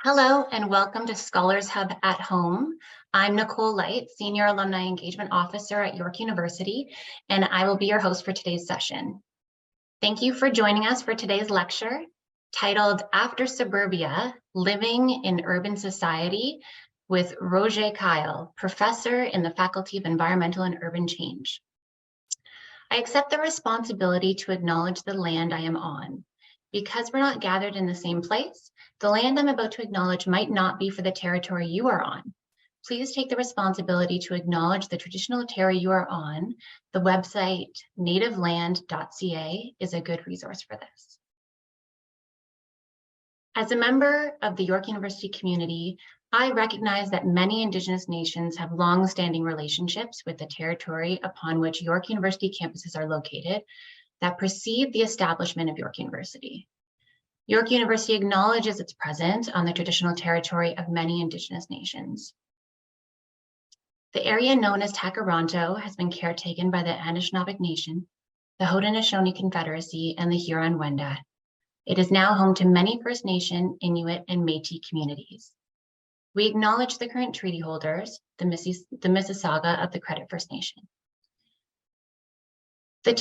Hello and welcome to Scholars Hub at Home. I'm Nicole Light, Senior Alumni Engagement Officer at York University, and I will be your host for today's session. Thank you for joining us for today's lecture titled After Suburbia, Living in Urban Society with Roger Kyle, Professor in the Faculty of Environmental and Urban Change. I accept the responsibility to acknowledge the land I am on. Because we're not gathered in the same place, the land I'm about to acknowledge might not be for the territory you are on. Please take the responsibility to acknowledge the traditional territory you are on. The website nativeland.ca is a good resource for this. As a member of the York University community, I recognize that many Indigenous nations have long-standing relationships with the territory upon which York University campuses are located that precede the establishment of York University. York University acknowledges its presence on the traditional territory of many Indigenous nations. The area known as Takaranto has been caretaken by the Anishinaabe Nation, the Haudenosaunee Confederacy, and the Huron-Wendat. It is now home to many First Nation, Inuit, and Métis communities. We acknowledge the current treaty holders, the Mississauga of the Credit First Nation. The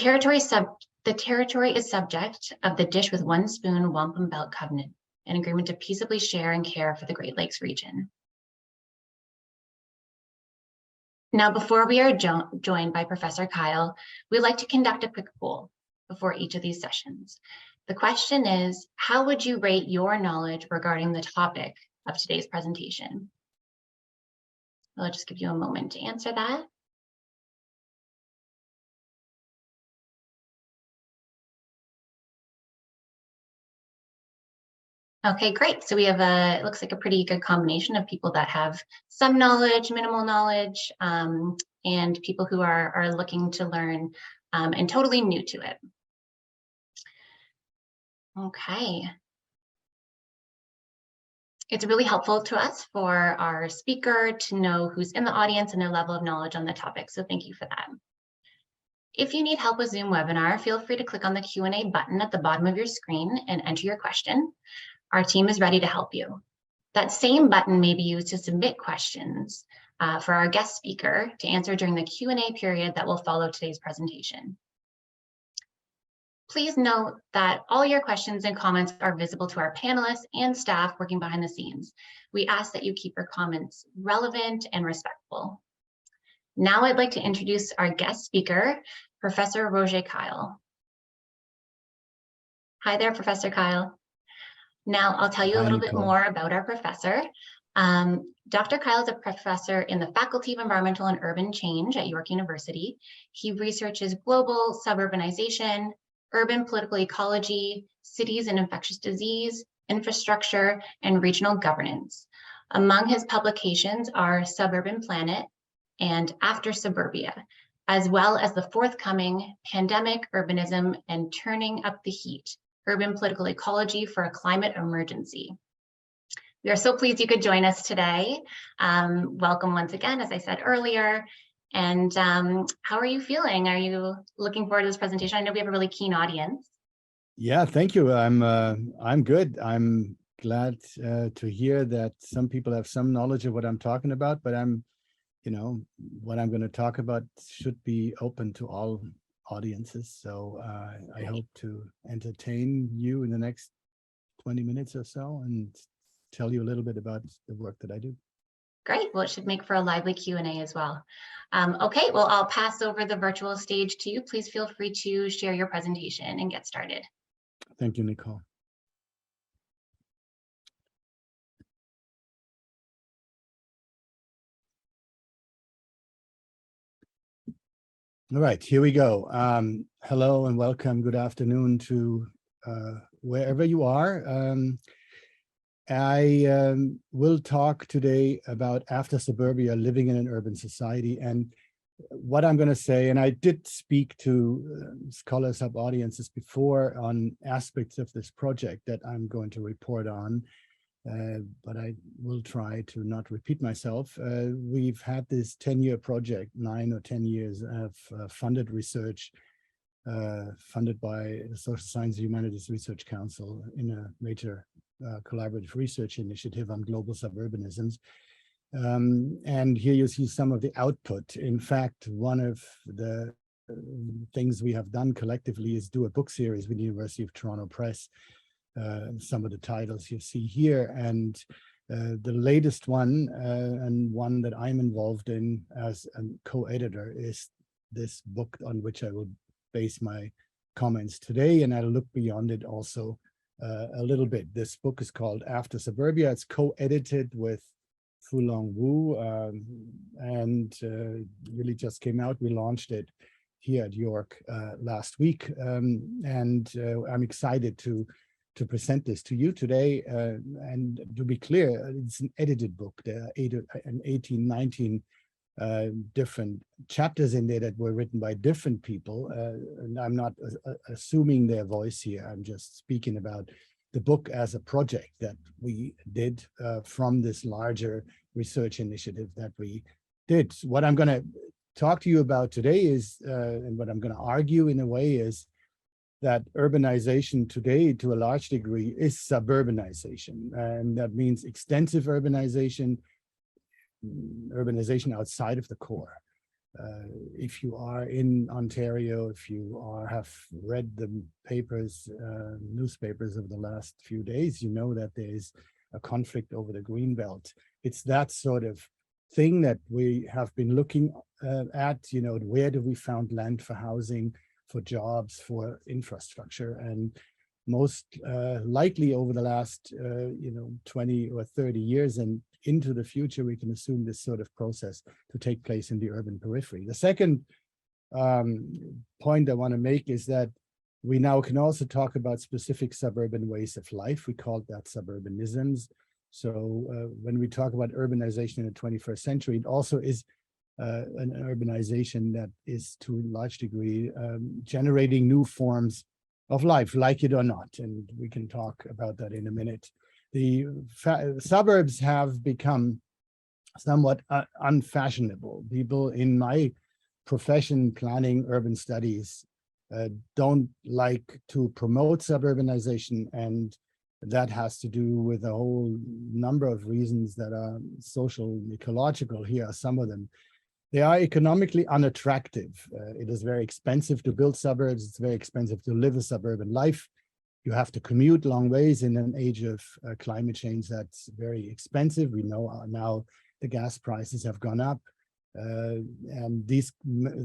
territory is subject of the Dish with One Spoon Wampum Belt Covenant, an agreement to peaceably share and care for the Great Lakes region. Now, before we are joined by Professor Kyle, we'd like to conduct a quick poll before each of these sessions. The question is, how would you rate your knowledge regarding the topic of today's presentation? I'll just give you a moment to answer that. Okay, great. So we have it looks like a pretty good combination of people that have some knowledge, minimal knowledge, and people who are looking to learn and totally new to it. Okay. It's really helpful to us for our speaker to know who's in the audience and their level of knowledge on the topic. So thank you for that. If you need help with Zoom webinar, feel free to click on the Q&A button at the bottom of your screen and enter your question. Our team is ready to help you. That same button may be used to submit questions for our guest speaker to answer during the Q&A period that will follow today's presentation. Please note that all your questions and comments are visible to our panelists and staff working behind the scenes. We ask that you keep your comments relevant and respectful. Now I'd like to introduce our guest speaker, Professor Roger Kyle. Hi there, Professor Kyle. Now I'll tell you a little bit more about our professor. Dr. Kyle is a professor in the Faculty of Environmental and Urban Change at York University. He researches global suburbanization, urban political ecology, cities and infectious disease, infrastructure, and regional governance. Among his publications are Suburban Planet and After Suburbia, as well as the forthcoming Pandemic, Urbanism, and Turning Up the Heat, Urban Political Ecology for a Climate Emergency. We are so pleased you could join us today. Welcome once again, as I said earlier. And how are you feeling? Are you looking forward to this presentation? I know we have a really keen audience. Yeah, thank you. I'm good. I'm glad to hear that some people have some knowledge of what I'm talking about, but what I'm going to talk about should be open to all audiences. So I hope to entertain you in the next 20 minutes or so and tell you a little bit about the work that I do. Great. Well, it should make for a lively Q&A as well. Okay, well, I'll pass over the virtual stage to you. Please feel free to share your presentation and get started. Thank you, Nicole. All right, here we go. Hello and welcome. Good afternoon to wherever you are. I will talk today about After Suburbia, living in an urban society. And what I'm going to say, and I did speak to Scholars Hub audiences before on aspects of this project that I'm going to report on, but I will try to not repeat myself. We've had this 10-year project, 9 or 10 years of funded research, funded by the Social Science and Humanities Research Council in a major collaborative research initiative on global suburbanisms. And here you see some of the output. In fact, one of the things we have done collectively is do a book series with the University of Toronto Press. Some of the titles you see here, and the latest one, and one that I'm involved in as a co-editor, is this book on which I will base my comments today, and I'll look beyond it also a little bit. This book is called After Suburbia. It's co-edited with Fulong Wu, and really just came out. We launched it here at York last week, and I'm excited to present this to you today. And to be clear, it's an edited book. There are 18, 19 different chapters in there that were written by different people. And I'm not assuming their voice here. I'm just speaking about the book as a project that we did from this larger research initiative that we did. What I'm going to talk to you about today is, and what I'm going to argue in a way, is that urbanization today, to a large degree, is suburbanization. And that means extensive urbanization, urbanization outside of the core. If you are in Ontario, if you have read the newspapers of the last few days, you know that there is a conflict over the Greenbelt. It's that sort of thing that we have been looking at, where do we found land for housing, for jobs, for infrastructure, and most likely over the last 20 or 30 years and into the future, we can assume this sort of process to take place in the urban periphery. The second point I want to make is that we now can also talk about specific suburban ways of life. We call that suburbanisms. So when we talk about urbanization in the 21st century, it also is an urbanization that is to a large degree generating new forms of life, like it or not. And we can talk about that in a minute. The suburbs have become somewhat unfashionable. People in my profession, planning urban studies, don't like to promote suburbanization, and that has to do with a whole number of reasons that are social and ecological. Here are some of them. They are economically unattractive. It is very expensive to build suburbs. It's very expensive to live a suburban life. You have to commute long ways in an age of climate change. That's very expensive. We know now the gas prices have gone up, and these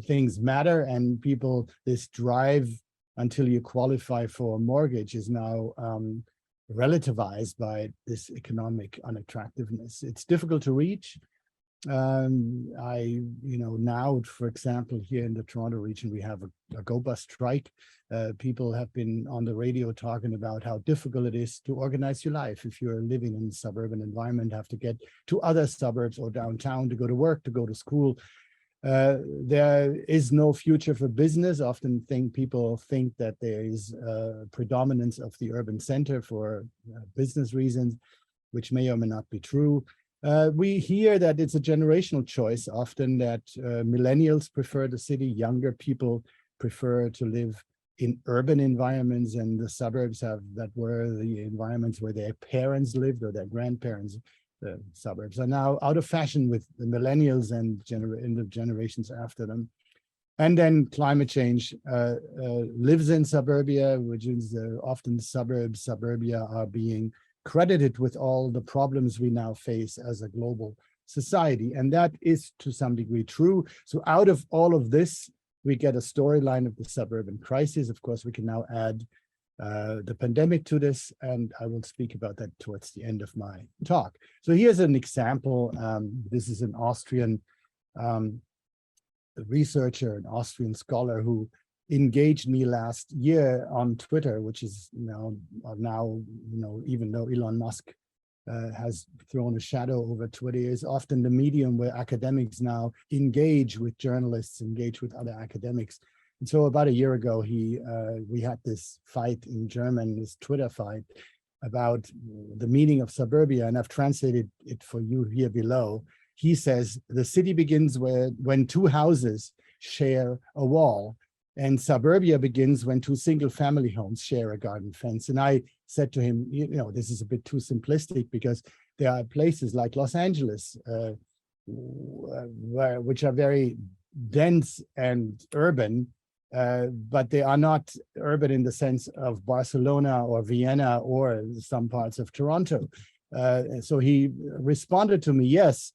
things matter. And people, this drive until you qualify for a mortgage is now relativized by this economic unattractiveness. It's difficult to reach. Now, for example, here in the Toronto region, we have a Go Bus strike. People have been on the radio talking about how difficult it is to organize your life. If you're living in a suburban environment, have to get to other suburbs or downtown to go to work, to go to school. There is no future for business. Often people think that there is a predominance of the urban center for business reasons, which may or may not be true. We hear that it's a generational choice, often that millennials prefer the city, younger people prefer to live in urban environments, and the suburbs were the environments where their parents lived or their grandparents. The suburbs are now out of fashion with the millennials and in the generations after them. And then climate change lives in suburbia, which is often suburbia are being credited with all the problems we now face as a global society. And that is to some degree true. So out of all of this, we get a storyline of the suburban crisis. Of course, we can now add the pandemic to this, and I will speak about that towards the end of my talk. So here's an example. This is an Austrian researcher, an Austrian scholar who engaged me last year on Twitter, which is now even though Elon Musk has thrown a shadow over Twitter, is often the medium where academics now engage with journalists, engage with other academics. And so about a year ago, we had this fight in German, this Twitter fight about the meaning of suburbia, and I've translated it for you here below. He says, the city begins when two houses share a wall. And suburbia begins when two single-family homes share a garden fence. And I said to him, this is a bit too simplistic, because there are places like Los Angeles, which are very dense and urban, but they are not urban in the sense of Barcelona or Vienna or some parts of Toronto. So he responded to me, yes,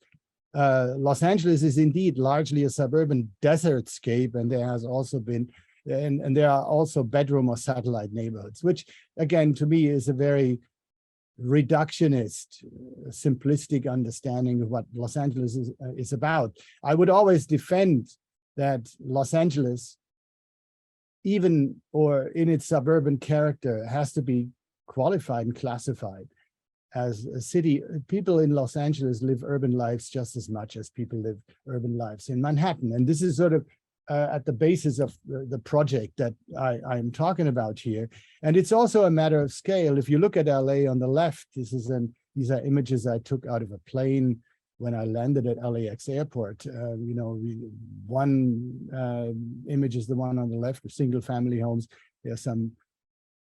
Los Angeles is indeed largely a suburban desertscape, and there has also been, and there are also bedroom or satellite neighborhoods, which again, to me, is a very reductionist, simplistic understanding of what Los Angeles is about. I would always defend that Los Angeles, even or in its suburban character, has to be qualified and classified as a city. People in Los Angeles live urban lives just as much as people live urban lives in Manhattan. And this is sort of at the basis of the project that I'm talking about here. And it's also a matter of scale. If you look at LA on the left, these are images I took out of a plane when I landed at LAX airport. One image is the one on the left, of single family homes. There's some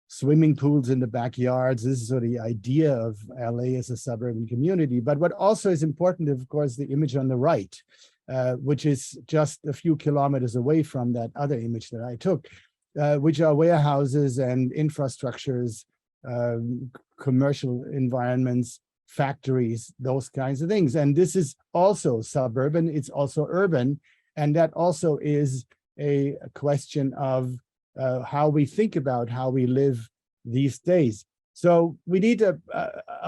swimming pools in the backyards. This is sort of the idea of LA as a suburban community. But what also is important, of course, the image on the right, which is just a few kilometers away from that other image that I took, which are warehouses and infrastructures, commercial environments, factories, those kinds of things. And this is also suburban, it's also urban. And that also is a question of how we think about how we live these days. So we need a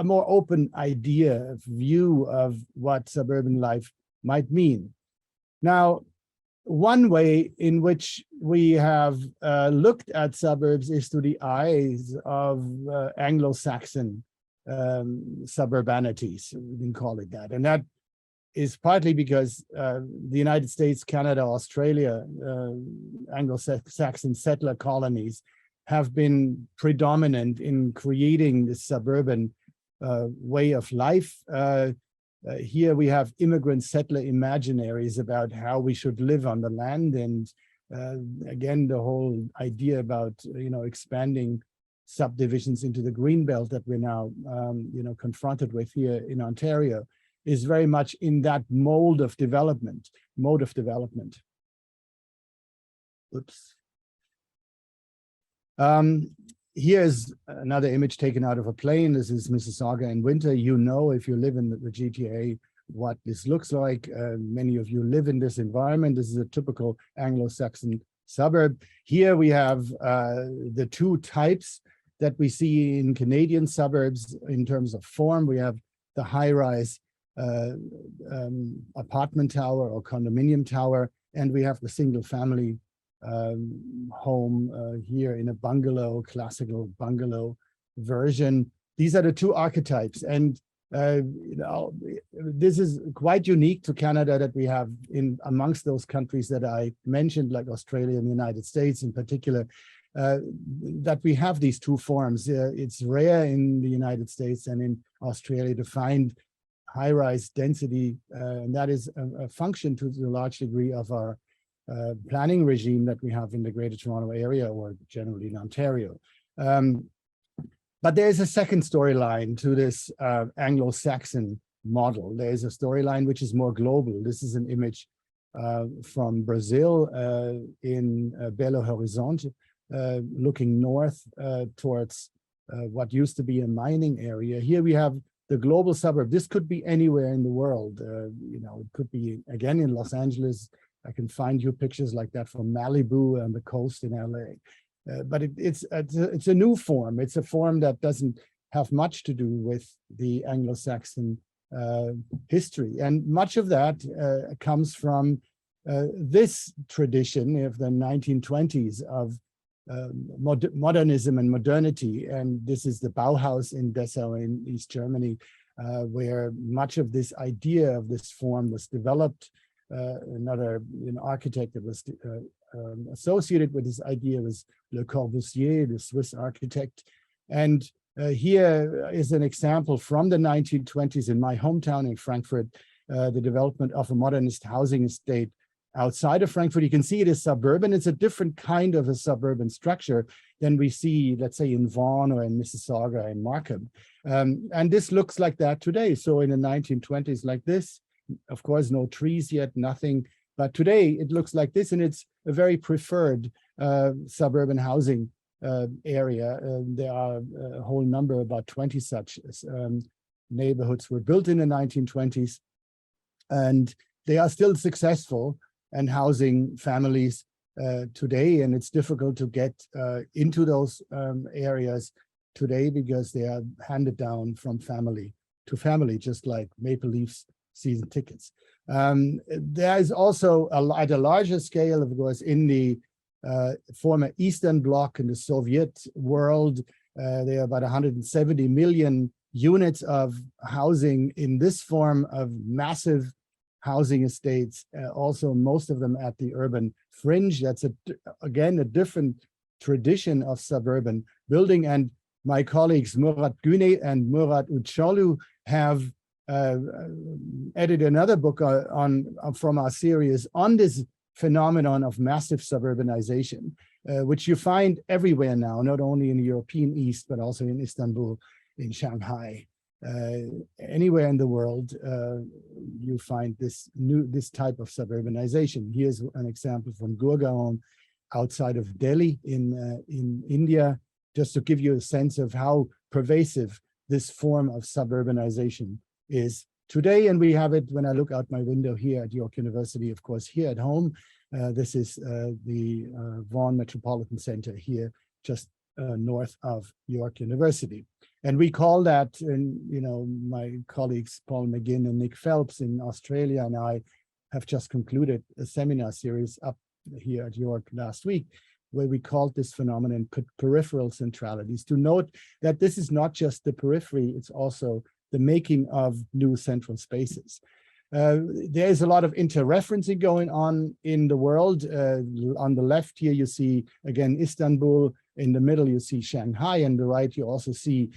more open idea, view of what suburban life might mean. Now, one way in which we have looked at suburbs is through the eyes of Anglo-Saxon suburbanities, we can call it that. And that is partly because the United States, Canada, Australia, Anglo-Saxon settler colonies have been predominant in creating this suburban way of life. Here we have immigrant settler imaginaries about how we should live on the land. And again, the whole idea about, expanding subdivisions into the greenbelt that we're now, confronted with here in Ontario is very much in that mode of development. Oops. Here's another image taken out of a plane. This is Mississauga in winter. If you live in the GTA, what this looks like. Many of you live in this environment. This is a typical Anglo-Saxon suburb. Here we have the two types that we see in Canadian suburbs in terms of form. We have the high-rise apartment tower or condominium tower, and we have the single-family home here in a bungalow, classical bungalow version. These are the two archetypes, and this is quite unique to Canada, that we have amongst those countries that I mentioned, like Australia and the United States in particular, that we have these two forms. It's rare in the United States and in Australia to find high-rise density, and that is a function to a large degree of our planning regime that we have in the Greater Toronto Area, or generally in Ontario. But there's a second storyline to this Anglo-Saxon model. There's a storyline which is more global. This is an image from Brazil in Belo Horizonte, looking north towards what used to be a mining area. Here we have the global suburb. This could be anywhere in the world. It could be, again, in Los Angeles. I can find you pictures like that from Malibu and the coast in LA. But it's a new form. It's a form that doesn't have much to do with the Anglo-Saxon history. And much of that comes from this tradition of the 1920s of modernism and modernity. And this is the Bauhaus in Dessau in East Germany, where much of this idea of this form was developed. Another architect that was associated with this idea was Le Corbusier, the Swiss architect. And here is an example from the 1920s in my hometown in Frankfurt, the development of a modernist housing estate outside of Frankfurt. You can see it is suburban. It's a different kind of a suburban structure than we see, let's say, in Vaughan or in Mississauga and Markham. And this looks like that today. So in the 1920s, like this, of course, no trees yet, nothing. But today it looks like this, and it's a very preferred suburban housing area. There are a whole number, about 20 such neighborhoods were built in the 1920s, and they are still successful and housing families today. And it's difficult to get into those areas today because they are handed down from family to family, just like Maple Leafs season tickets. There is also, at a larger scale, of course, in the former Eastern Bloc in the Soviet world, there are about 170 million units of housing in this form of massive housing estates, also most of them at the urban fringe. That's, again, a different tradition of suburban building. And my colleagues Murat Güne and Murat Uçoğlu have edited another book from our series on this phenomenon of massive suburbanization, which you find everywhere now, not only in the European East, but also in Istanbul, in Shanghai. Anywhere in the world, you find this type of suburbanization. Here's an example from Gurgaon, outside of Delhi in India, just to give you a sense of how pervasive this form of suburbanization is today. And we have it when I look out my window here at York University, of course, here at home. This is the Vaughan Metropolitan Center here, just north of York University. And we call that, and my colleagues Paul McGinn and Nick Phelps in Australia and I have just concluded a seminar series up here at York last week, where we called this phenomenon peripheral centralities, to note that this is not just the periphery, it's also the making of new central spaces. There is a lot of interreferencing going on in the world. On the left here, you see, again, Istanbul. In the middle, you see Shanghai. On the right, you also see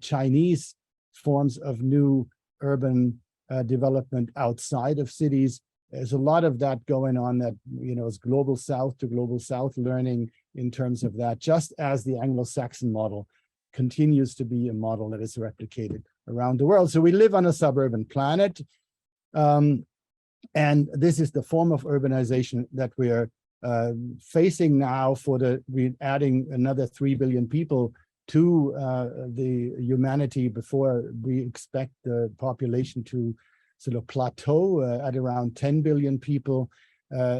Chinese forms of new urban development outside of cities. There's a lot of that going on that, is global south to global south learning in terms of that, just as the Anglo-Saxon model continues to be a model that is replicated around the world. So we live on a suburban planet. And this is the form of urbanization that we are facing now. We're adding another 3 billion people to the humanity before we expect the population to sort of plateau at around 10 billion people.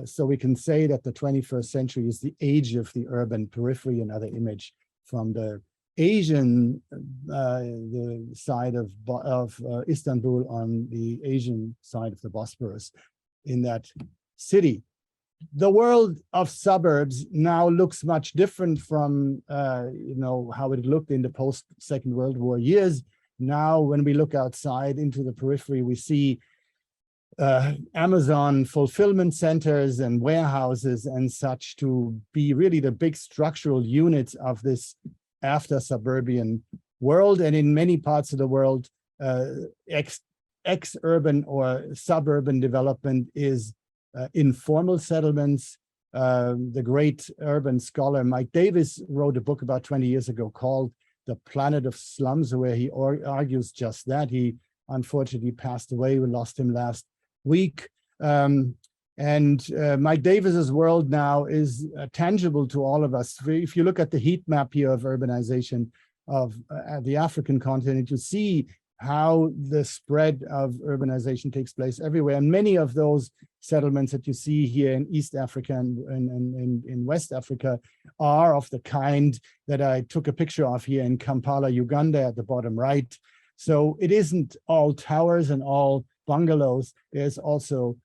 So we can say that the 21st century is the age of the urban periphery. Another image from the Asian, the side of Istanbul, on the Asian side of the Bosporus in that city. The world of suburbs now looks much different from how it looked in the post-Second World War years. Now, when we look outside into the periphery, we see Amazon fulfillment centers and warehouses and such to be really the big structural units of this after suburban world. And in many parts of the world, ex-urban or suburban development is informal settlements. The great urban scholar Mike Davis wrote a book about 20 years ago called The Planet of Slums, where he argues just that. He unfortunately passed away. We lost him last week. Mike Davis's world now is tangible to all of us. If you look at the heat map here of urbanization of the African continent, you see how the spread of urbanization takes place everywhere. And many of those settlements that you see here in East Africa and in West Africa are of the kind that I took a picture of here in Kampala, Uganda, at the bottom right. So it isn't all towers and all bungalows. There's also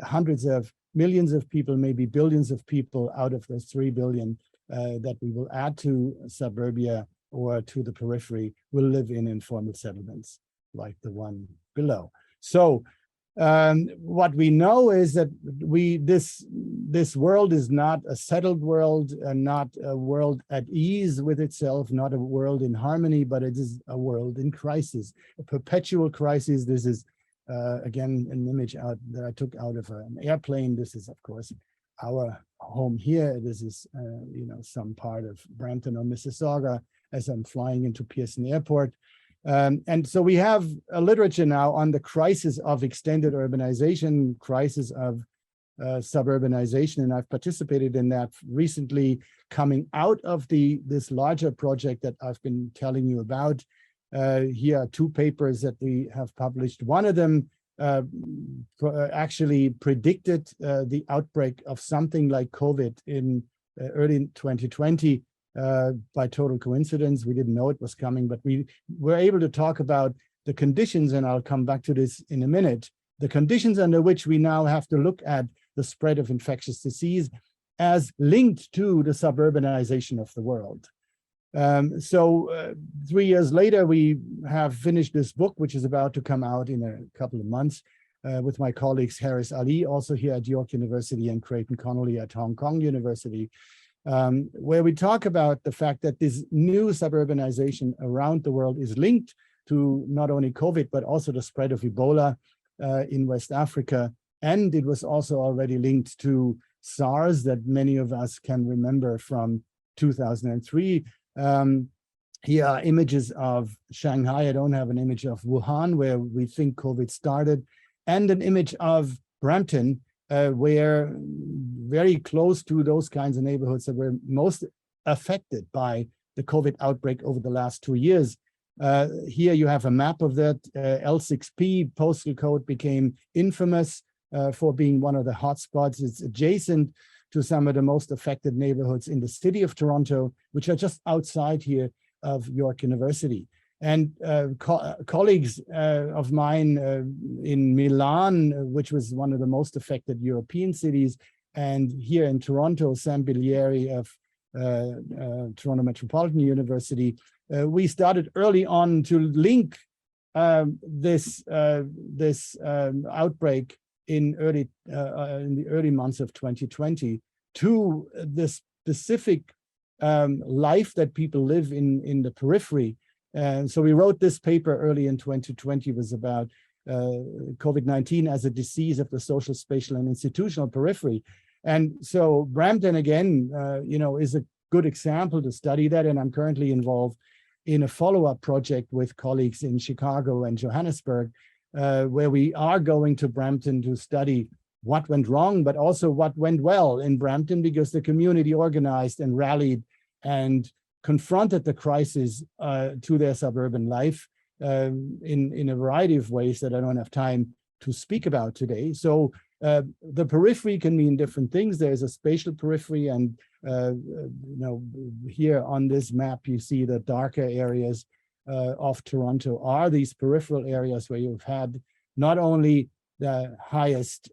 hundreds of millions of people, maybe billions of people out of those 3 billion that we will add to suburbia or to the periphery will live in informal settlements like the one below. So what we know is that this world is not a settled world, and not a world at ease with itself, not a world in harmony, but it is a world in crisis, a perpetual crisis. This is again, an image out that I took out of an airplane. This is, of course, our home here. This is, some part of Brampton or Mississauga as I'm flying into Pearson Airport. And so we have a literature now on the crisis of extended urbanization, crisis of suburbanization, and I've participated in that recently, coming out of this larger project that I've been telling you about. Here are two papers that we have published. One of them actually predicted the outbreak of something like COVID in early 2020 by total coincidence. We didn't know it was coming, but we were able to talk about the conditions, and I'll come back to this in a minute, the conditions under which we now have to look at the spread of infectious disease as linked to the suburbanization of the world. 3 years later, we have finished this book, which is about to come out in a couple of months, with my colleagues Harris Ali, also here at York University, and Creighton Connolly at Hong Kong University, where we talk about the fact that this new suburbanization around the world is linked to not only COVID, but also the spread of Ebola in West Africa. And it was also already linked to SARS that many of us can remember from 2003. Here are images of Shanghai. I don't have an image of Wuhan, where we think COVID started, and an image of Brampton, where very close to those kinds of neighborhoods that were most affected by the COVID outbreak over the last 2 years. Here you have a map of that. L6P postal code became infamous for being one of the hotspots. It's adjacent to some of the most affected neighborhoods in the city of Toronto, which are just outside here of York University. And colleagues of mine in Milan, which was one of the most affected European cities, and here in Toronto, Sam Bilieri of Toronto Metropolitan University, we started early on to link this outbreak in the early months of 2020 to the specific life that people live in the periphery. And so we wrote this paper early in 2020, was about COVID-19 as a disease of the social, spatial, and institutional periphery. And so Brampton, again, is a good example to study that. And I'm currently involved in a follow-up project with colleagues in Chicago and Johannesburg, where we are going to Brampton to study what went wrong, but also what went well in Brampton, because the community organized and rallied and confronted the crisis to their suburban life in a variety of ways that I don't have time to speak about today. So the periphery can mean different things. There's a spatial periphery, and here on this map you see the darker areas of Toronto are these peripheral areas where you've had not only the highest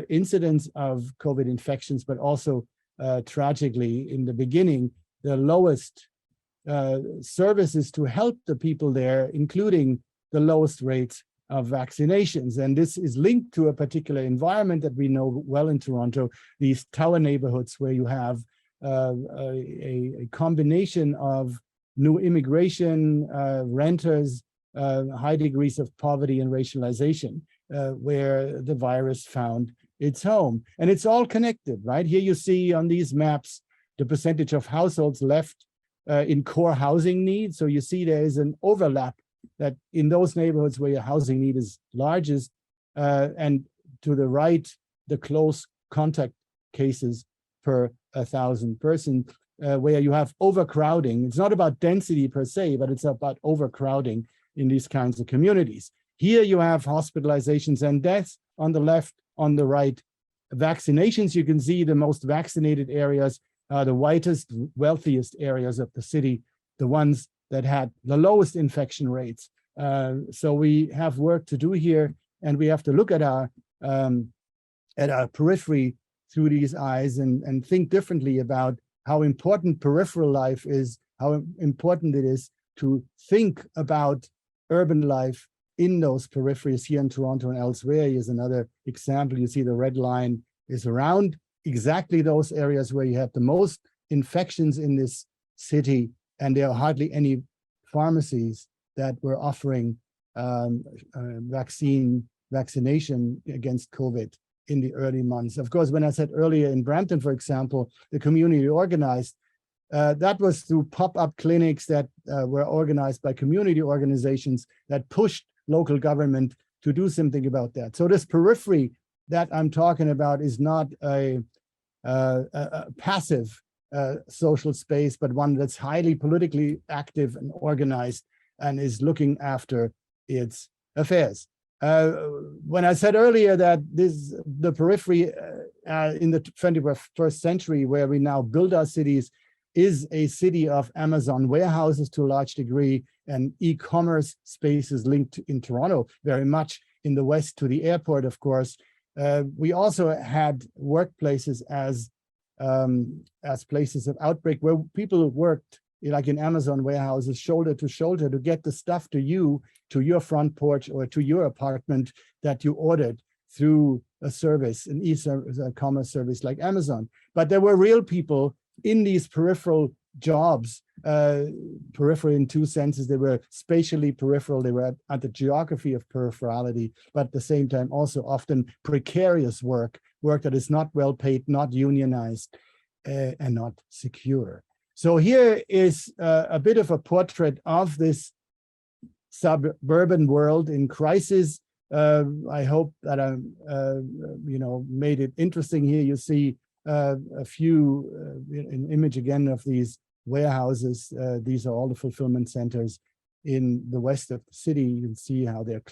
incidence of COVID infections, but also tragically in the beginning, the lowest services to help the people there, including the lowest rates of vaccinations. And this is linked to a particular environment that we know well in Toronto, these tower neighborhoods where you have a combination of new immigration, renters, high degrees of poverty and racialization, where the virus found its home. And it's all connected, right? Here you see on these maps the percentage of households left in core housing needs. So you see there is an overlap that in those neighborhoods where your housing need is largest, and to the right, the close contact cases per 1,000 persons, where you have overcrowding. It's not about density per se, but it's about overcrowding in these kinds of communities. Here you have hospitalizations and deaths on the left, on the right. Vaccinations, you can see the most vaccinated areas are the whitest, wealthiest areas of the city, the ones that had the lowest infection rates. So we have work to do here, and we have to look at our periphery through these eyes and think differently about how important peripheral life is, how important it is to think about urban life in those peripheries here in Toronto and elsewhere. Here's another example. You see the red line is around exactly those areas where you have the most infections in this city, and there are hardly any pharmacies that were offering vaccine vaccination against COVID in the early months. Of course, when I said earlier in Brampton, for example, the community organized, that was through pop-up clinics that were organized by community organizations that pushed local government to do something about that. So this periphery that I'm talking about is not a passive social space, but one that's highly politically active and organized and is looking after its affairs. When I said earlier that the periphery in the 21st century, where we now build our cities, is a city of Amazon warehouses to a large degree and e-commerce spaces linked in Toronto, very much in the west to the airport, of course. We also had workplaces as places of outbreak where people worked, like in Amazon warehouses, shoulder to shoulder to get the stuff to you, to your front porch or to your apartment that you ordered through a service, an e-commerce service like Amazon. But there were real people in these peripheral jobs, peripheral in two senses. They were spatially peripheral, they were at the geography of peripherality, but at the same time also often precarious work that is not well paid, not unionized, and not secure. So here is a bit of a portrait of this suburban world in crisis. I hope that I made it interesting. Here you see a few, an image again of these warehouses. These are all the fulfillment centers in the west of the city. You can see how they're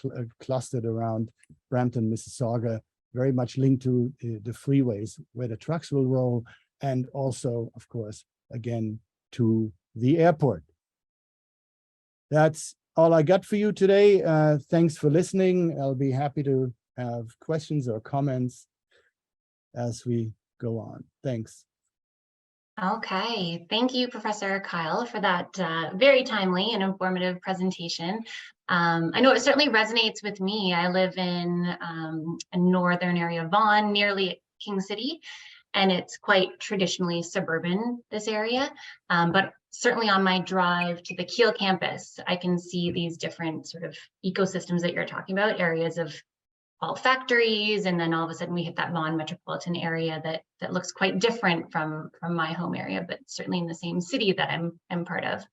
clustered around Brampton, Mississauga, very much linked to the freeways where the trucks will roll, and also, of course, again, to the airport. That's all I got for you today. Thanks for listening. I'll be happy to have questions or comments as we go on. Thanks. Okay, thank you, Professor Kyle, for that very timely and informative presentation. I know it certainly resonates with me. I live in a northern area of Vaughan, nearly King City, and it's quite traditionally suburban, this area. But certainly on my drive to the Kiel campus, I can see these different sort of ecosystems that you're talking about, areas of all factories, and then all of a sudden we hit that Vaughan metropolitan area that looks quite different from my home area, but certainly in the same city that I'm part of.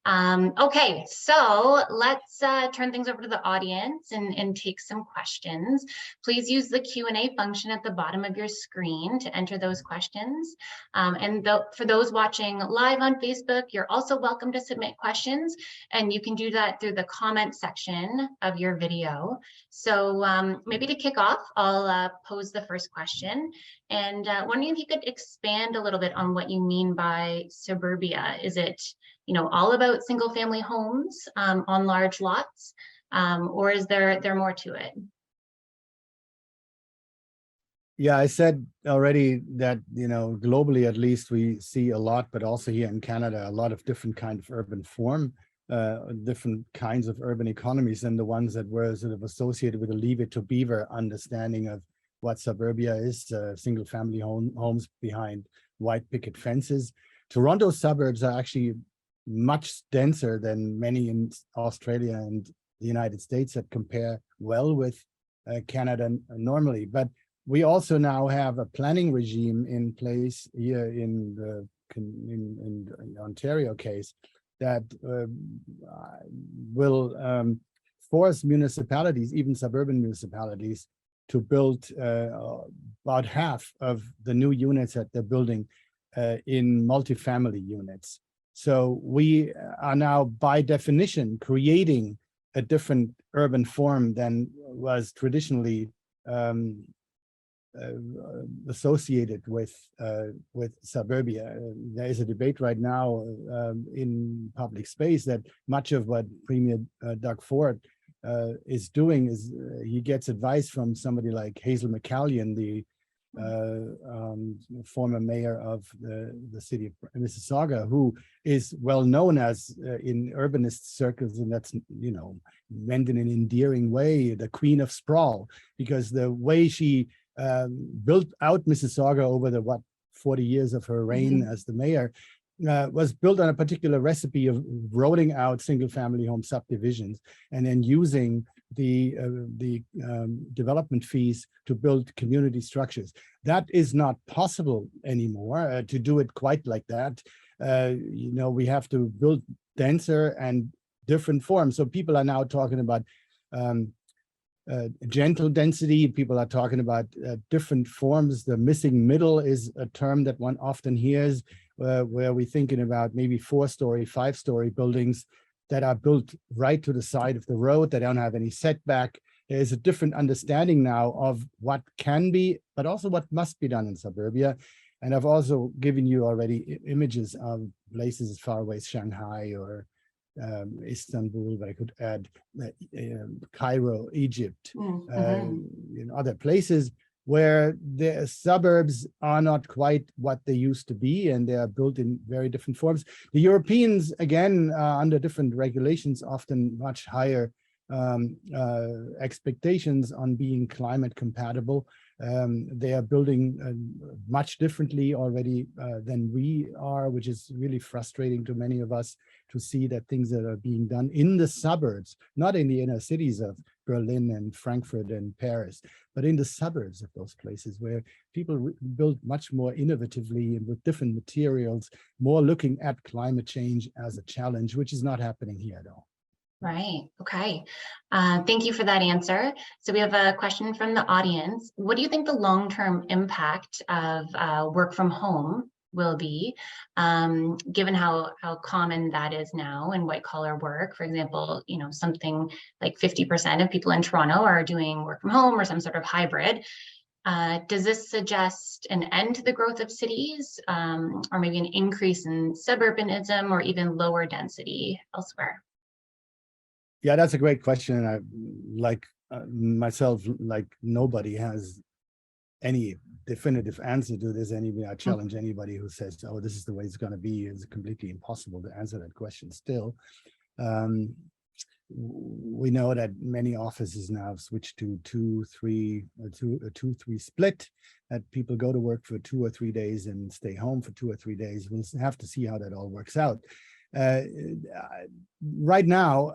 Okay, so let's turn things over to the audience and take some questions. Please use the Q&A function at the bottom of your screen to enter those questions. For those watching live on Facebook, you're also welcome to submit questions, and you can do that through the comment section of your video. So maybe to kick off, I'll pose the first question, and wondering if you could expand a little bit on what you mean by suburbia. Is it all about single family homes on large lots, or is there more to it? Yeah, I said already that, globally at least we see a lot, but also here in Canada, a lot of different kind of urban form, different kinds of urban economies than the ones that were sort of associated with the Leave It to Beaver understanding of what suburbia is, single family homes behind white picket fences. Toronto suburbs are actually much denser than many in Australia and the United States that compare well with Canada normally. But we also now have a planning regime in place here in the Ontario case that will force municipalities, even suburban municipalities, to build about half of the new units that they're building in multifamily units. So we are now, by definition, creating a different urban form than was traditionally associated with suburbia. There is a debate right now in public space that much of what Premier Doug Ford is doing is he gets advice from somebody like Hazel McCallion, the former mayor of the city of Mississauga, who is well known as in urbanist circles, and that's meant in an endearing way, the queen of sprawl, because the way she built out Mississauga over the 40 years of her reign as the mayor was built on a particular recipe of rolling out single family home subdivisions and then using the development fees to build community structures. That is not possible anymore to do it quite like that. We have to build denser and different forms. So people are now talking about gentle density. People are talking about different forms. The missing middle is a term that one often hears, where we're thinking about maybe 4-story, 5-story buildings that are built right to the side of the road. They don't have any setback. There's a different understanding now of what can be, but also what must be done in suburbia. And I've also given you already images of places as far away as Shanghai or Istanbul, but I could add Cairo, Egypt, other places where the suburbs are not quite what they used to be, and they are built in very different forms. The Europeans, again, under different regulations, often much higher expectations on being climate compatible. They are building much differently already than we are, which is really frustrating to many of us to see that things that are being done in the suburbs, not in the inner cities of Berlin and Frankfurt and Paris, but in the suburbs of those places where people build much more innovatively and with different materials, more looking at climate change as a challenge, which is not happening here at all. Right. Okay. Thank you for that answer. So we have a question from the audience. What do you think the long-term impact of work from home will be, given how common that is now in white-collar work? For example, something like 50% of people in Toronto are doing work from home or some sort of hybrid. Does this suggest an end to the growth of cities, or maybe an increase in suburbanism or even lower density elsewhere? Yeah, that's a great question. And I, myself, like nobody has any definitive answer to this. I challenge anybody who says, oh, this is the way it's going to be. It's completely impossible to answer that question still. We know that many offices now have switched to 2-3 split, that people go to work for 2 or 3 days and stay home for 2 or 3 days. We'll have to see how that all works out. Right now,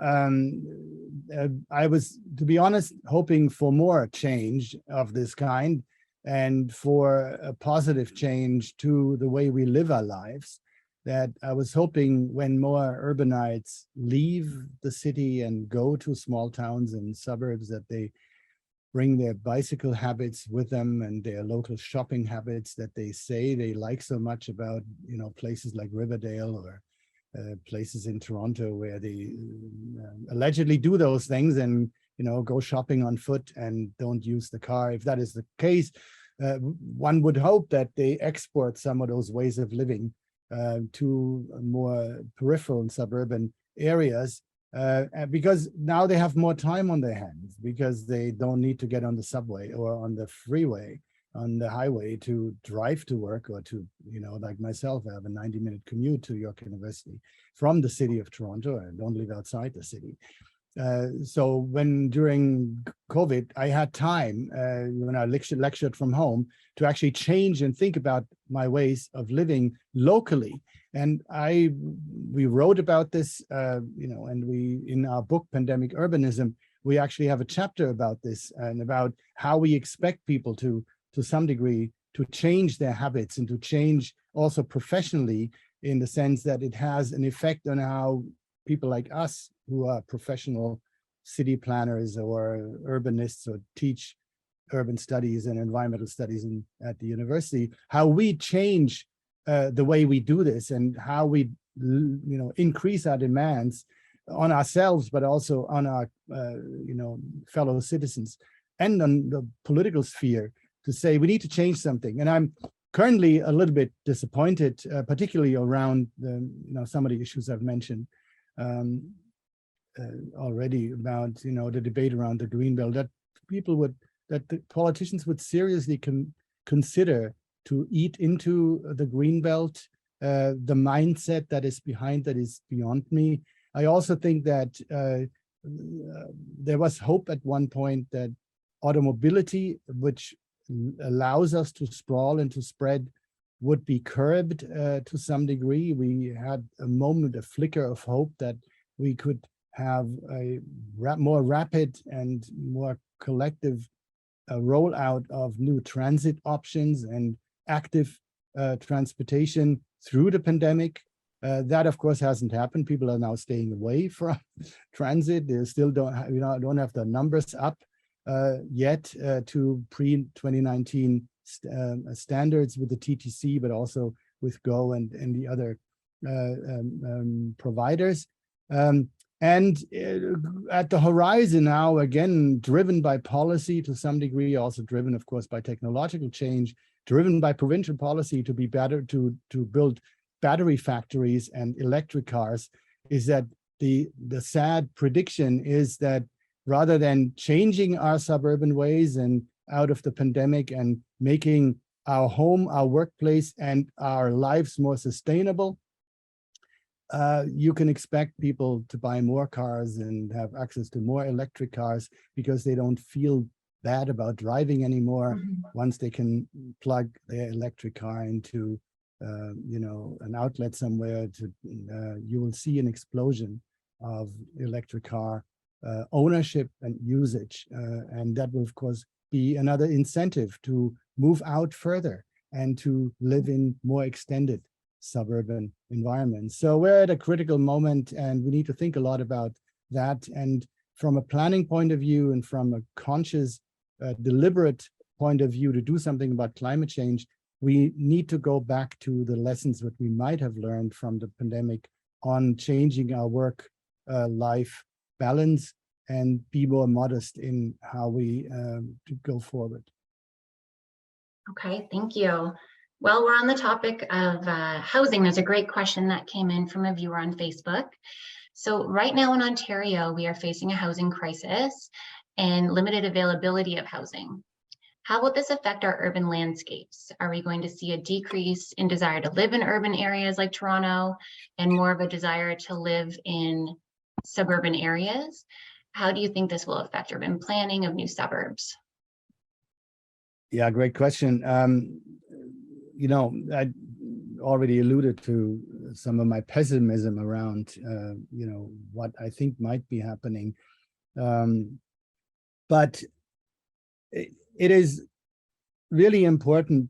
I was, to be honest, hoping for more change of this kind and for a positive change to the way we live our lives. That I was hoping when more urbanites leave the city and go to small towns and suburbs, that they bring their bicycle habits with them and their local shopping habits that they say they like so much about, places like Riverdale or places in Toronto where they allegedly do those things and go shopping on foot and don't use the car. If that is the case, one would hope that they export some of those ways of living to more peripheral and suburban areas, because now they have more time on their hands, because they don't need to get on the subway or on the freeway, on the highway to drive to work, or to, like myself, I have a 90-minute commute to York University from the city of Toronto. I don't live outside the city. So when during COVID, I had time when I lectured from home to actually change and think about my ways of living locally. And we wrote about this, and we, in our book, Pandemic Urbanism, we actually have a chapter about this and about how we expect people to some degree, to change their habits and to change also professionally, in the sense that it has an effect on how people like us, who are professional city planners or urbanists or teach urban studies and environmental studies at the university, how we change the way we do this and how we, increase our demands on ourselves, but also on our, fellow citizens and on the political sphere, to say we need to change something. And I'm currently a little bit disappointed, particularly around some of the issues I've mentioned already about, the debate around the Greenbelt, that the politicians would seriously consider to eat into the Greenbelt. The mindset that is behind that is beyond me. I also think that there was hope at one point that automobility, which allows us to sprawl and to spread, would be curbed to some degree. We had a moment, a flicker of hope that we could have a more rapid and more collective rollout of new transit options and active transportation through the pandemic. That, of course, hasn't happened. People are now staying away from transit. They still don't have the numbers up yet to pre-2019 standards with the TTC, but also with Go and the other providers. And at the horizon now, again, driven by policy to some degree, also driven, of course, by technological change, driven by provincial policy to be better, to build battery factories and electric cars, is that the sad prediction is that rather than changing our suburban ways and out of the pandemic and making our home, our workplace, and our lives more sustainable, you can expect people to buy more cars and have access to more electric cars because they don't feel bad about driving anymore. Once they can plug their electric car into an outlet somewhere, you will see an explosion of electric car ownership and usage, and that will of course be another incentive to move out further and to live in more extended suburban environments. So we're at a critical moment, and we need to think a lot about that. And from a planning point of view and from a conscious, deliberate point of view to do something about climate change, we need to go back to the lessons that we might have learned from the pandemic on changing our work-life balance and be more modest in how we go forward. Okay, thank you. Well, we're on the topic of housing. There's a great question that came in from a viewer on Facebook. So right now in Ontario, we are facing a housing crisis and limited availability of housing. How will this affect our urban landscapes? Are we going to see a decrease in desire to live in urban areas like Toronto and more of a desire to live in suburban areas? How do you think this will affect urban planning of new suburbs? Yeah, great question. I already alluded to some of my pessimism around, what I think might be happening. But it is really important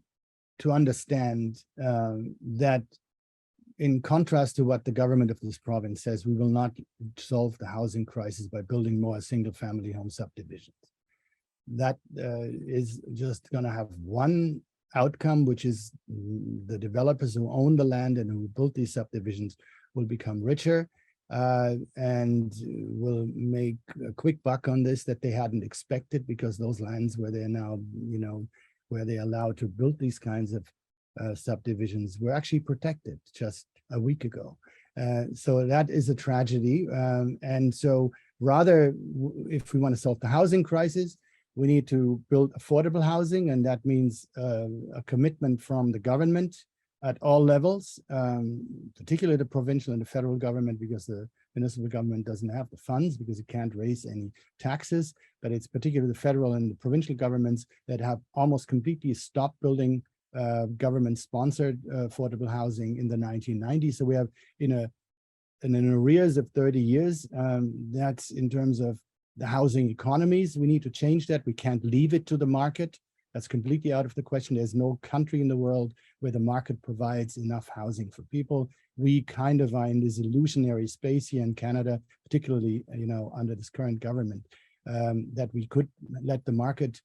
to understand that in contrast to what the government of this province says, we will not solve the housing crisis by building more single-family home subdivisions. That is just going to have one outcome, which is the developers who own the land and who built these subdivisions will become richer and will make a quick buck on this that they hadn't expected, because those lands where they're now, where they're allowed to build these kinds of subdivisions were actually protected just a week ago. So that is a tragedy. And so rather, if we want to solve the housing crisis, we need to build affordable housing, and that means a commitment from the government at all levels, particularly the provincial and the federal government, because the municipal government doesn't have the funds because it can't raise any taxes, but it's particularly the federal and the provincial governments that have almost completely stopped building government-sponsored affordable housing in the 1990s. So we have in an arrears of 30 years, that's in terms of the housing economies. We need to change that. We can't leave it to the market. That's completely out of the question. There's no country in the world where the market provides enough housing for people. We kind of are in this illusionary space here in Canada, particularly, under this current government, that we could let the market,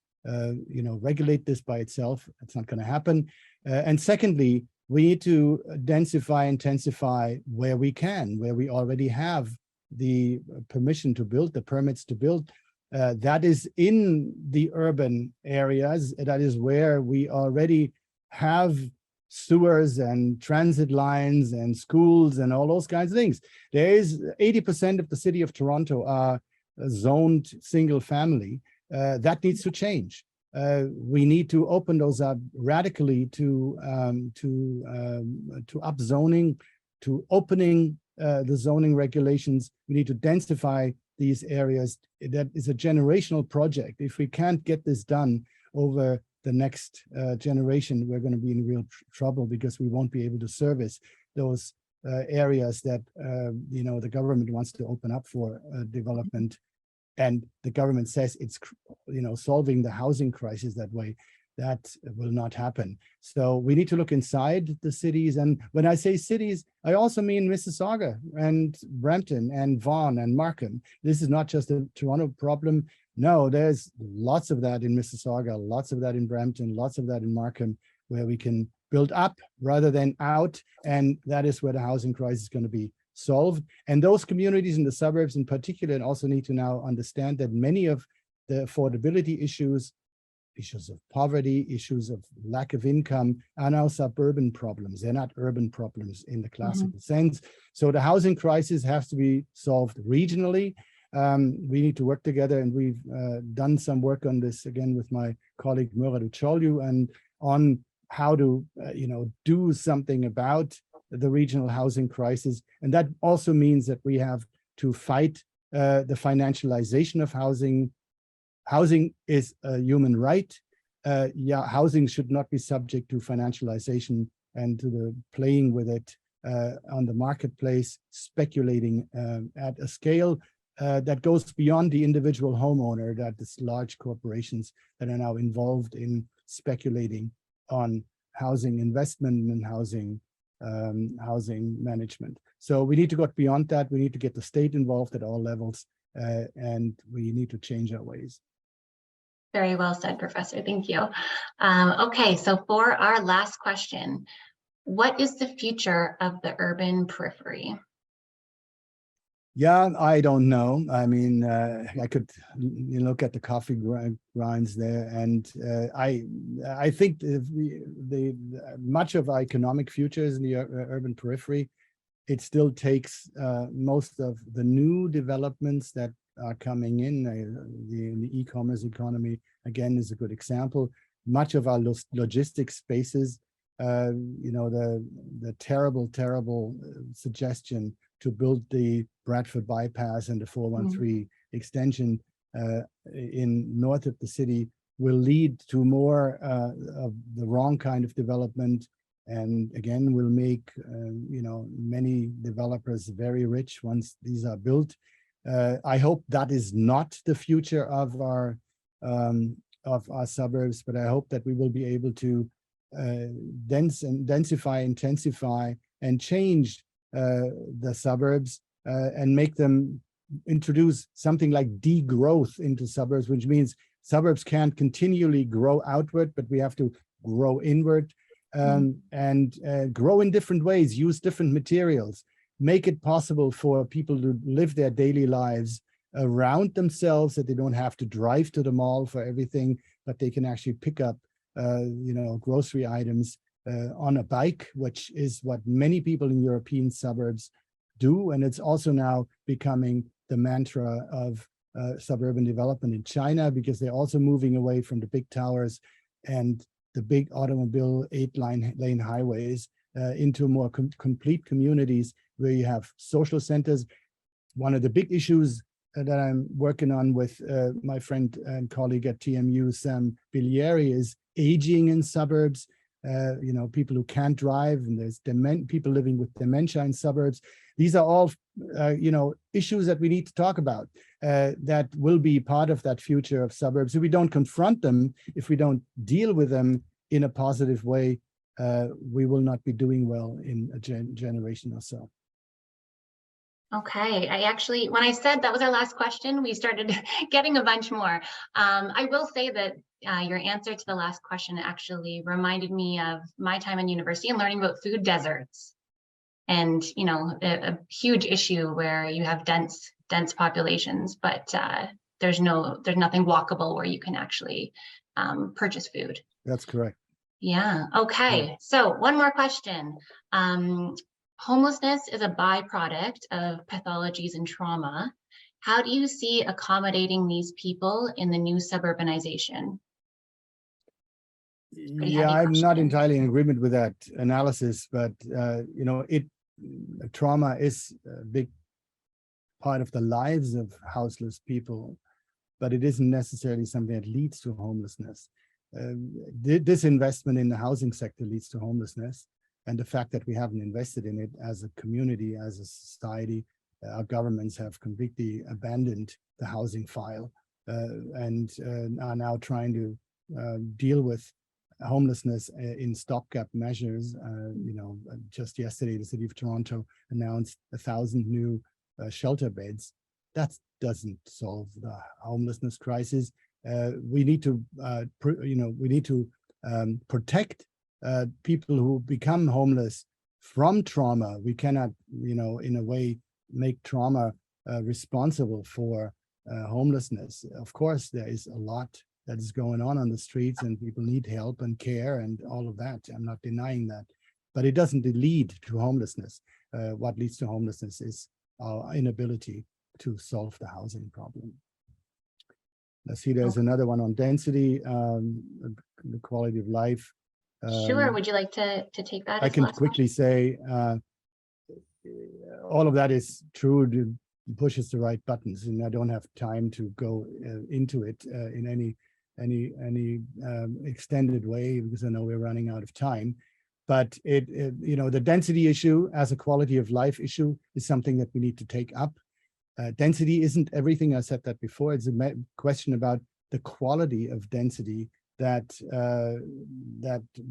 regulate this by itself. That's not going to happen. And secondly, we need to densify, intensify where we can, where we already have the permission to build, the permits to build. That is in the urban areas. That is where we already have sewers and transit lines and schools and all those kinds of things. There is 80% of the city of Toronto are zoned single family. That needs to change. We need to open those up radically to upzoning, to opening the zoning regulations. We need to densify these areas. That is a generational project. If we can't get this done over the next generation, we're going to be in real trouble, because we won't be able to service those areas that the government wants to open up for development, and the government says it's solving the housing crisis that way, that will not happen. So we need to look inside the cities. And when I say cities, I also mean Mississauga and Brampton and Vaughan and Markham. This is not just a Toronto problem. No, there's lots of that in Mississauga, lots of that in Brampton, lots of that in Markham, where we can build up rather than out. And that is where the housing crisis is going to be solved. And those communities in the suburbs in particular also need to now understand that many of the affordability issues of poverty, issues of lack of income are now suburban problems. They're not urban problems in the classical sense. So the housing crisis has to be solved regionally. We need to work together, and we've done some work on this again with my colleague Muradu Cholyu, and on how to do something about the regional housing crisis. And that also means that we have to fight the financialization of housing. Housing is a human right. Housing should not be subject to financialization and to the playing with it on the marketplace, speculating at a scale that goes beyond the individual homeowner, that is large corporations that are now involved in speculating on housing investment and housing management. So we need to go beyond that. We need to get the state involved at all levels, and we need to change our ways. Very well said, Professor. Thank you. Okay, so for our last question, what is the future of the urban periphery? Yeah, I don't know. I mean, I could look at the coffee grinds there, and I think the much of our economic future is in the urban periphery. It still takes most of the new developments that are coming in. The e-commerce economy, again, is a good example. Much of our logistics spaces, the terrible suggestion to build the Bradford bypass and the 413 extension in north of the city will lead to more of the wrong kind of development, and again will make many developers very rich once these are built. I hope that is not the future of our suburbs, but I hope that we will be able to densify, intensify, and change the suburbs and make them introduce something like degrowth into suburbs, which means suburbs can't continually grow outward, but we have to grow inward, and grow in different ways, use different materials, make it possible for people to live their daily lives around themselves, that they don't have to drive to the mall for everything, but they can actually pick up grocery items on a bike, which is what many people in European suburbs do. And it's also now becoming the mantra of suburban development in China, because they're also moving away from the big towers and the big automobile 8-lane highways into more complete communities where you have social centers. One of the big issues that I'm working on with my friend and colleague at TMU, Sam Bilieri, is aging in suburbs. People who can't drive, and there's people living with dementia in suburbs. These are all, issues that we need to talk about, that will be part of that future of suburbs. If we don't confront them, if we don't deal with them in a positive way, we will not be doing well in a generation or so. Okay, when I said that was our last question, we started getting a bunch more. I will say that your answer to the last question actually reminded me of my time in university and learning about food deserts, and a huge issue where you have dense populations, but there's nothing walkable where you can actually purchase food. That's correct. Yeah. Okay. Yeah. So one more question. Homelessness is a byproduct of pathologies and trauma. How do you see accommodating these people in the new suburbanization? Yeah, I'm not entirely in agreement with that analysis, but trauma is a big part of the lives of houseless people, but it isn't necessarily something that leads to homelessness. This investment in the housing sector leads to homelessness. and the fact that we haven't invested in it as a community, as a society. Our governments have completely abandoned the housing file and are now trying to deal with homelessness in stopgap measures. Just yesterday, the city of Toronto announced 1,000 new shelter beds. That doesn't solve the homelessness crisis. We need to, protect people who become homeless from trauma. We cannot, in a way, make trauma responsible for homelessness. Of course, there is a lot that is going on the streets, and people need help and care and all of that. I'm not denying that, but it doesn't lead to homelessness. What leads to homelessness is our inability to solve the housing problem. Let's see, there's another one on density, the quality of life. Sure, would you like to take that? I can quickly say, all of that is true, to pushes the right buttons, and I don't have time to go into it in any extended way, because I know we're running out of time. But the density issue as a quality of life issue is something that we need to take up. Density isn't everything. I said that before. It's a question about the quality of density that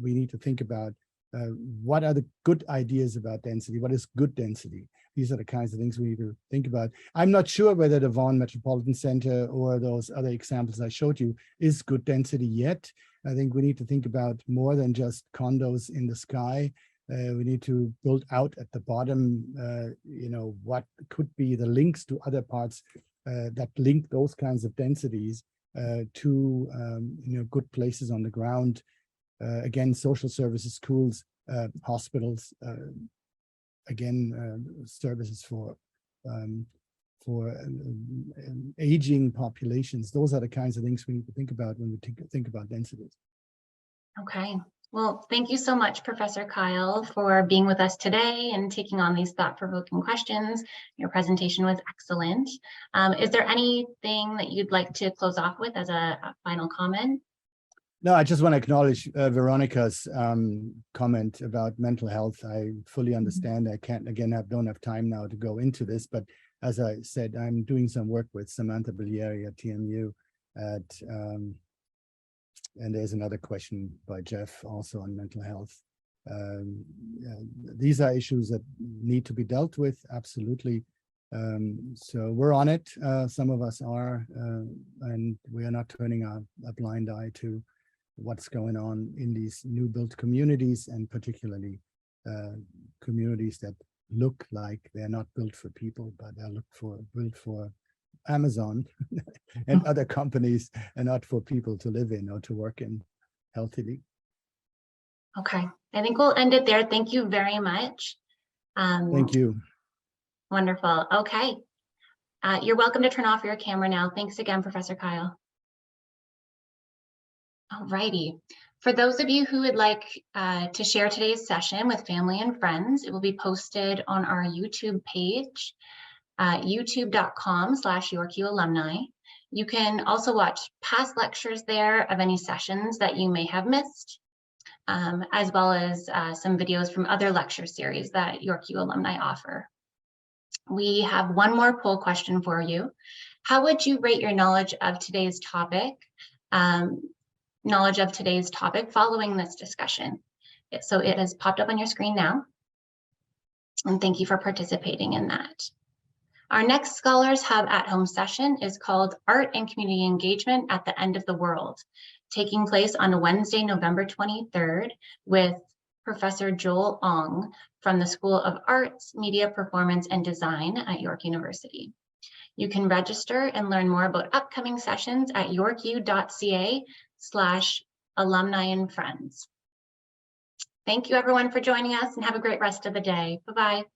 we need to think about. What are the good ideas about density? What is good density? These are the kinds of things we need to think about. I'm not sure whether the Vaughan Metropolitan Center or those other examples I showed you is good density yet. I think we need to think about more than just condos in the sky. We need to build out at the bottom, what could be the links to other parts that link those kinds of densities to good places on the ground. Again, social services, schools, hospitals, services for aging populations. Those are the kinds of things we need to think about when we think about densities. Okay. Well, thank you so much, Professor Kyle, for being with us today and taking on these thought-provoking questions. Your presentation was excellent. Is there anything that you'd like to close off with as a final comment? No, I just want to acknowledge Veronica's comment about mental health. I fully understand. I don't have time now to go into this, but as I said, I'm doing some work with Samantha Bilieri at TMU and there's another question by Jeff also on mental health. These are issues that need to be dealt with, absolutely. So we're on it. Some of us are, and we are not turning a blind eye to what's going on in these new built communities, and particularly communities that look like they're not built for people, but they're built for Amazon and other companies, and not for people to live in or to work in healthily. Okay, I think we'll end it there. Thank you very much. Thank you. Wonderful. Okay, you're welcome to turn off your camera now. Thanks again, Professor Kyle. Alrighty. For those of you who would like to share today's session with family and friends, it will be posted on our YouTube page, youtube.com/YorkU alumni. You can also watch past lectures there of any sessions that you may have missed, as well as some videos from other lecture series that YorkU alumni offer. We have one more poll question for you. How would you rate your knowledge of today's topic following this discussion? So it has popped up on your screen now. And thank you for participating in that. Our next Scholars Hub at-home session is called Art and Community Engagement at the End of the World, taking place on Wednesday, November 23rd with Professor Joel Ong from the School of Arts, Media, Performance, and Design at York University. You can register and learn more about upcoming sessions at yorku.ca/alumni and friends. Thank you everyone for joining us, and have a great rest of the day. Bye-bye.